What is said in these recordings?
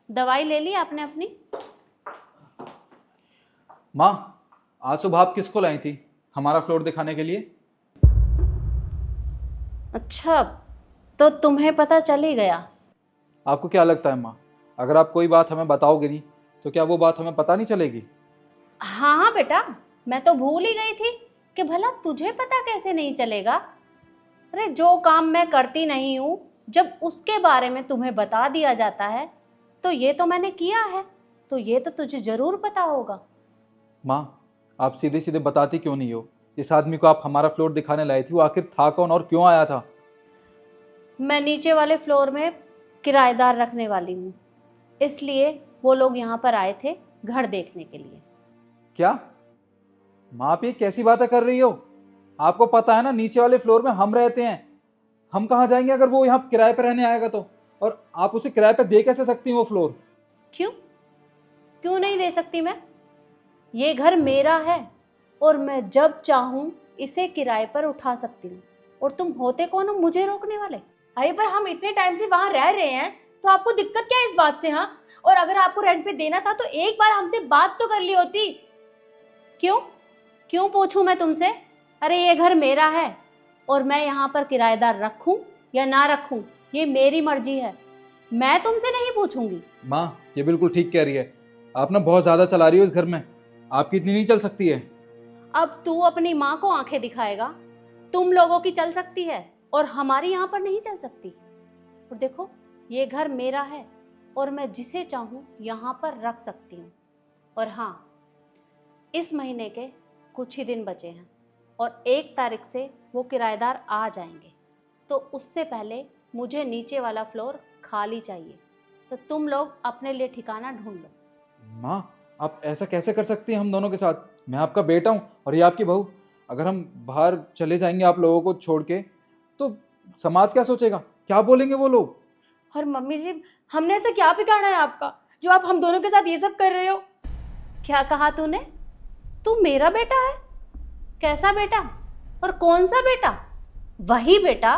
दवाई ले ली आपने अपनी? माँ, आज सुबह आप किसको लाई थी हमारा फ्लोर दिखाने के लिए? अच्छा, तो तुम्हें पता चल ही गया। आपको क्या लगता है माँ, अगर आप कोई बात हमें बताओगे नहीं तो क्या वो बात हमें पता नहीं चलेगी? हाँ हाँ बेटा, मैं तो भूल ही गई थी कि भला तुझे पता कैसे नहीं चलेगा। अरे जो काम मैं करती नहीं हूँ, जब उसके बारे में तुम्हें बता दिया जाता है तो ये तो मैंने किया है, तो ये तो तुझे जरूर पता होगा। माँ, आप सीधे सीधे बताती क्यों नहीं हो? जिस आदमी को आप हमारा फ्लोर दिखाने लाई थी वो आखिर था कौन और क्यों आया था? मैं नीचे वाले फ्लोर में किराएदार रखने वाली हूँ, इसलिए वो लोग यहाँ पर आए थे घर देखने के लिए। क्या माँ, आप ये कैसी बातें कर रही हो? आपको पता है ना नीचे वाले फ्लोर में हम रहते हैं। हम कहाँ जाएंगे अगर वो यहाँ किराए पे रहने आएगा तो? और आप उसे किराए पे दे कैसे सकती हैं वो फ्लोर? क्यों क्यों नहीं दे सकती मैं? ये घर मेरा है और मैं जब चाहूँ इसे किराए पर उठा सकती हूँ। और तुम होते कौन हो मुझे रोकने वाले? अरे पर हम इतने टाइम से वहां रह रहे हैं तो आपको दिक्कत क्या है इस बात से? हाँ, और अगर आपको रेंट पे देना था तो एक बार हमसे बात तो कर ली होती। क्यों क्यों पूछूं मैं तुमसे? अरे ये घर मेरा है और मैं यहाँ पर किराएदार रखूं या ना रखूं ये मेरी मर्जी है, मैं तुमसे नहीं पूछूंगी। माँ, ये बिल्कुल ठीक कह रही है। आप ना बहुत ज्यादा चला रही हो इस घर में, आपकी इतनी नहीं चल सकती है। अब तू अपनी माँ को आंखें दिखाएगा? तुम लोगों की चल सकती है और हमारी यहाँ पर नहीं चल सकती। और देखो, ये घर मेरा है और मैं जिसे चाहूँ यहाँ पर रख सकती हूँ। और हाँ, इस महीने के कुछ ही दिन बचे हैं और 1 तारीख से वो किराएदार आ जाएंगे, तो उससे पहले मुझे नीचे वाला फ्लोर खाली चाहिए। तो तुम लोग अपने लिए ठिकाना ढूंढ लो। माँ, आप ऐसा कैसे कर सकती हैं हम दोनों के साथ? मैं आपका बेटा हूँ और ये आपकी बहू। अगर हम बाहर चले जाएंगे आप लोगों को छोड़ के तो समाज क्या सोचेगा, क्या बोलेंगे वो लोग? और मम्मी जी, हमने ऐसा क्या बिगाड़ा है आपका जो आप हम दोनों के साथ ये सब कर रहे हो? क्या कहा तूने? तू मेरा बेटा है? कैसा बेटा और कौन सा बेटा? वही बेटा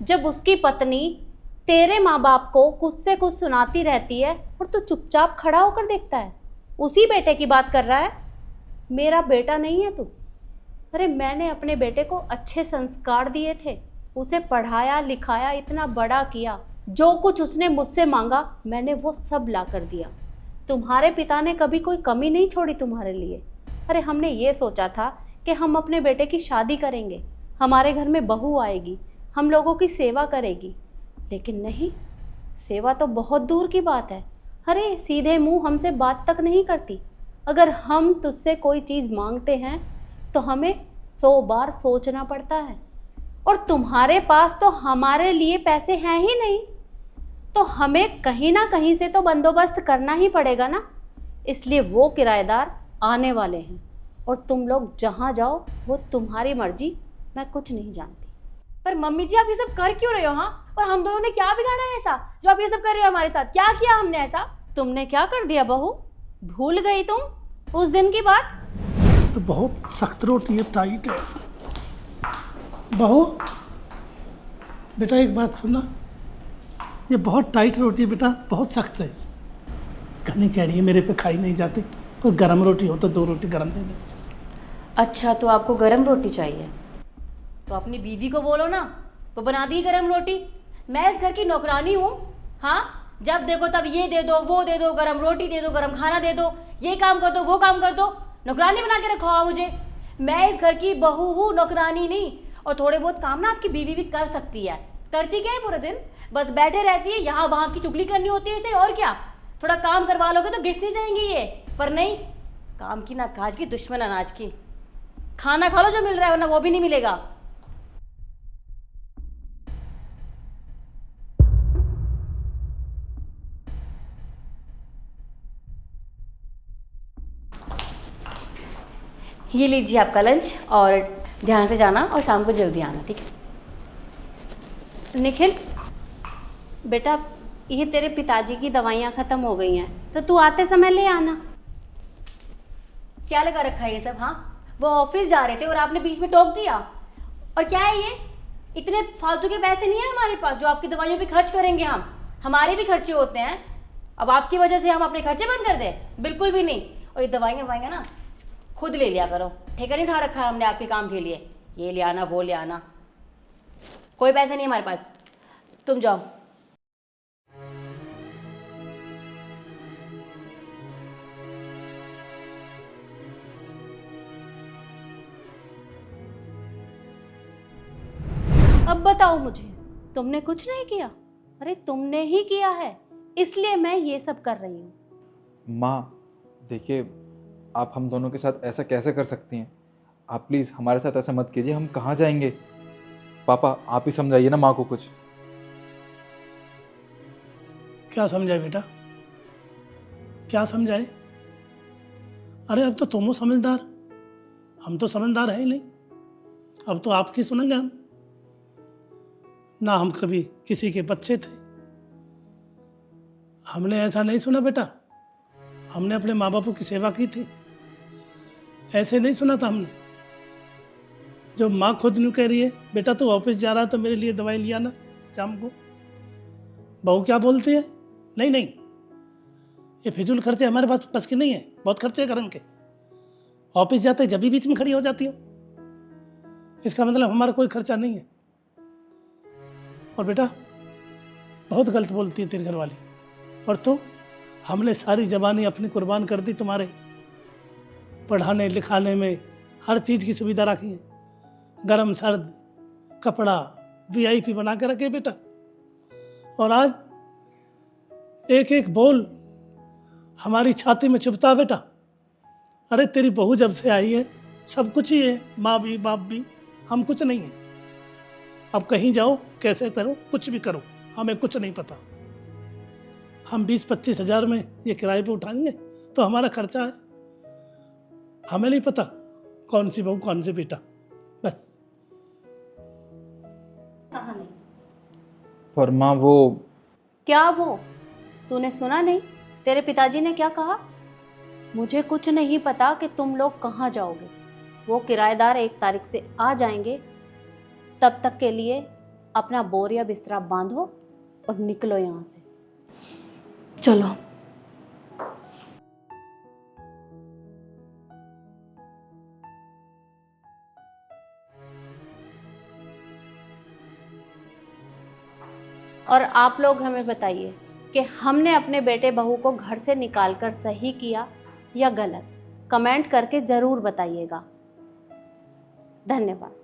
जब उसकी पत्नी तेरे माँ बाप को कुछ से कुछ सुनाती रहती है और तू चुपचाप खड़ा होकर देखता है। उसी बेटे की बात कर रहा है? मेरा बेटा नहीं है तू। अरे मैंने अपने बेटे को अच्छे संस्कार दिए थे, उसे पढ़ाया लिखाया, इतना बड़ा किया। जो कुछ उसने मुझसे मांगा मैंने वो सब ला कर दिया। तुम्हारे पिता ने कभी कोई कमी नहीं छोड़ी तुम्हारे लिए। अरे हमने ये सोचा था कि हम अपने बेटे की शादी करेंगे, हमारे घर में बहू आएगी, हम लोगों की सेवा करेगी, लेकिन नहीं, सेवा तो बहुत दूर की बात है। अरे सीधे मुंह हमसे बात तक नहीं करती। अगर हम तुझसे कोई चीज़ मांगते हैं तो हमें 100 बार सोचना पड़ता है, और तुम्हारे पास तो हमारे लिए पैसे हैं ही नहीं, तो हमें कहीं ना कहीं से तो बंदोबस्त करना ही पड़ेगा ना। इसलिए वो किराएदार आने वाले हैं और तुम लोग जहाँ जाओ वो तुम्हारी मर्जी, मैं कुछ नहीं जानती। पर मम्मी जी, आप ये सब कर क्यों रहे हो? हाँ, और हम दोनों ने क्या बिगाड़ा है ऐसा जो आप ये सब कर रहे हो हमारे साथ? क्या किया हमने ऐसा? तुमने क्या कर दिया बहू? भूल गई तुम उस दिन की बात? तो बहुत सख्त रोटी है, टाइट है। बहू बेटा एक बात सुनना, ये बहुत टाइट रोटी है बेटा, बहुत सख्त है। घनी कह रही है मेरे पे खाई नहीं जाती, कोई गर्म रोटी हो तो 2 रोटी गर्म दे दे। अच्छा, तो आपको गरम रोटी चाहिए तो अपनी बीवी को बोलो ना, वो बना दी गरम रोटी। मैं इस घर की नौकरानी हूँ। हाँ, जब देखो तब ये दे दो, वो दे दो, गरम रोटी दे दो, गरम खाना दे दो, ये काम कर दो, वो काम कर दो। नौकरानी बना के रखो हुआ मुझे। मैं इस घर की बहू हूँ, नौकरानी नहीं। और थोड़े बहुत काम ना आपकी बीवी भी कर सकती है। करती क्या है पूरे दिन? बस बैठे रहती है, यहाँ वहाँ की चुगली करनी होती है इसे, और क्या। थोड़ा काम करवा लोगे तो घिसनी जाएंगी ये, पर नहीं, काम की ना काज की, दुश्मन अनाज की। खाना खा लो जो मिल रहा है, वरना वो भी नहीं मिलेगा। ये लीजिए आपका लंच, और ध्यान से जाना और शाम को जल्दी आना, ठीक है? निखिल बेटा, ये तेरे पिताजी की दवाइयाँ ख़त्म हो गई हैं, तो तू आते समय ले आना। क्या लगा रखा है ये सब? हाँ, वो ऑफिस जा रहे थे और आपने बीच में टोक दिया। और क्या है ये? इतने फालतू के पैसे नहीं है हमारे पास जो आपकी दवाइयों पे खर्च करेंगे हम। हमारे भी खर्चे होते हैं। अब आपकी वजह से हम अपने खर्चे बंद कर दें? बिल्कुल भी नहीं। और ये दवाइयाँ वाइयाँ ना खुद ले लिया करो, ठेका नहीं उठा रखा है हमने आपके काम के लिए, ये ले आना वो ले आना। कोई पैसे नहीं हमारे पास, तुम जाओ। अब बताओ मुझे, तुमने कुछ नहीं किया? अरे तुमने ही किया है, इसलिए मैं ये सब कर रही हूँ। माँ देखिए, आप हम दोनों के साथ ऐसा कैसे कर सकती हैं? आप प्लीज़ हमारे साथ ऐसा मत कीजिए। हम कहाँ जाएंगे? पापा आप ही समझाइए ना माँ को कुछ। क्या समझाए बेटा, क्या समझाए? अरे अब तो तुम हो समझदार, हम तो समझदार है ही नहीं। अब तो आपकी सुनेंगे हम ना, हम कभी किसी के बच्चे थे। हमने ऐसा नहीं सुना बेटा, हमने अपने माँ बापों की सेवा की थी, ऐसे नहीं सुना था हमने। जो माँ खुद यूँ कह रही है, बेटा तू ऑफिस जा रहा है तो मेरे लिए दवाई लिया ना शाम को। बहू क्या बोलती है, नहीं नहीं ये फिजूल खर्चे हमारे पास बस की नहीं है, बहुत खर्चे करेंगे। ऑफिस जाते जब भी बीच में खड़ी हो जाती हो, इसका मतलब हमारा कोई खर्चा नहीं है। और बेटा बहुत गलत बोलती है तेरी घरवाली। और तो हमने सारी जवानी अपनी कुर्बान कर दी तुम्हारे पढ़ाने लिखाने में, हर चीज़ की सुविधा रखी है, गरम सर्द कपड़ा VIP बना के रखे बेटा। और आज एक एक बोल हमारी छाती में चुभता है बेटा। अरे तेरी बहू जब से आई है सब कुछ ही है, माँ भी बाप भी, हम कुछ नहीं है। अब कहीं जाओ कैसे करो कुछ भी करो, हमें कुछ नहीं पता। हम 20-25 हज़ार में ये किराए पे उठाएंगे तो हमारा खर्चा है, हमें नहीं पता कौन सी बहू कौन सी बेटा, बस। कहा नहीं। पर माँ वो क्या वो? तूने सुना नहीं तेरे पिताजी ने क्या कहा? मुझे कुछ नहीं पता कि तुम लोग कहाँ जाओगे। वो किराएदार 1 तारीख से आ जाएंगे, तब तक के लिए अपना बोरिया बिस्तरा बांधो और निकलो यहाँ से। चलो। और आप लोग हमें बताइए कि हमने अपने बेटे बहू को घर से निकालकर सही किया या गलत। कमेंट करके ज़रूर बताइएगा। धन्यवाद।